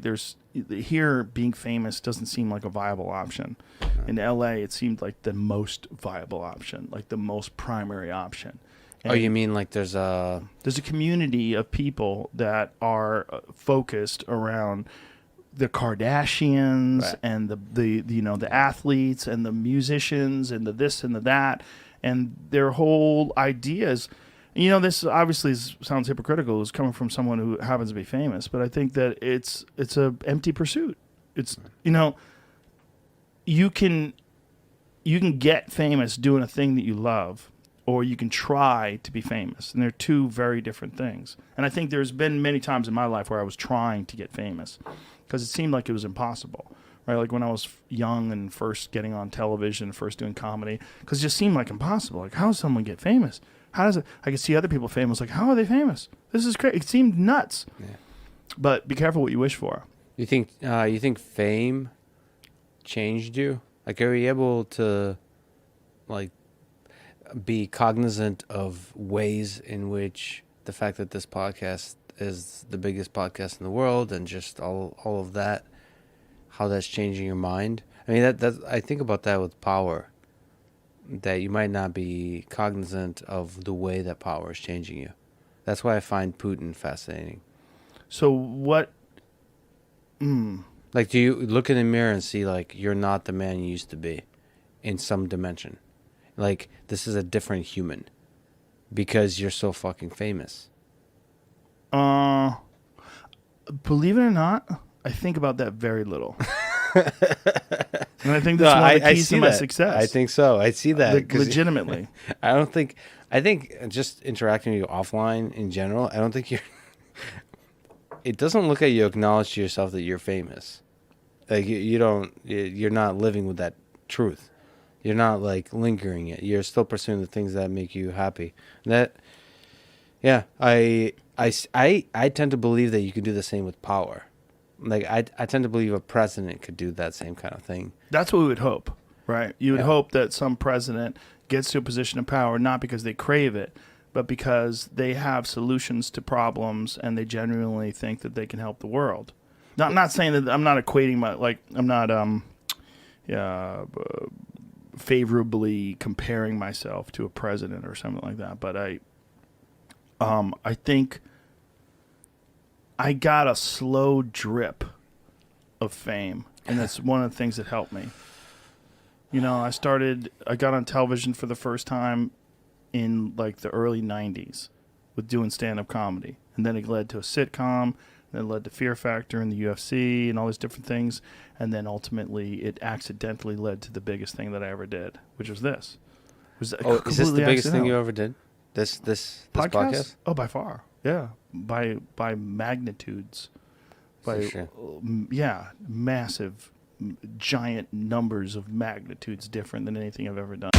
there's here being famous doesn't seem like a viable option. In LA, it seemed like the most viable option, like the most primary option. And you mean like there's a community of people that are focused around the Kardashians right. and the athletes and the musicians and the this and the that, and their whole ideas. This obviously sounds hypocritical. It's coming from someone who happens to be famous, but I think that it's a empty pursuit. It's you can get famous doing a thing that you love, or you can try to be famous, and they're two very different things. And I think there's been many times in my life where I was trying to get famous because it seemed like it was impossible. Right, like when I was young and first getting on television, first doing comedy, because it just seemed like impossible. Like, how does someone get famous? How does it? I could see other people famous. Like, how are they famous? This is crazy. It seemed nuts. Yeah. But be careful what you wish for. You think fame changed you? Like, are you able to, like, be cognizant of ways in which the fact that this podcast is the biggest podcast in the world and just all of that, how that's changing your mind? I mean, that I think about that with power. That you might not be cognizant of the way that power is changing you. That's why I find Putin fascinating. So what? Like, do you look in the mirror and see, like, you're not the man you used to be in some dimension? Like, this is a different human because you're so fucking famous. Believe it or not, I think about that very little. And I think that's one of the keys to my success. I think so. I see that. Legitimately. I think just interacting with you offline in general, I don't think it doesn't look like you acknowledge to yourself that you're famous. Like you're not living with that truth. You're not like lingering it. You're still pursuing the things that make you happy. I tend to believe that you can do the same with power. Like, I tend to believe a president could do that same kind of thing. That's what we would hope, right? You would hope that some president gets to a position of power, not because they crave it, but because they have solutions to problems and they genuinely think that they can help the world. I'm not saying that I'm not equating I'm not favorably comparing myself to a president or something like that, but I think I got a slow drip of fame, and that's one of the things that helped me. I got on television for the first time in like the early 90s with doing stand-up comedy, and then it led to a sitcom, then it led to Fear Factor and the UFC and all these different things, and then ultimately it accidentally led to the biggest thing that I ever did, which was this. Is this the biggest thing you ever did? This podcast? Oh, by far. Yeah, by magnitudes, sure. Massive, giant numbers of magnitudes different than anything I've ever done.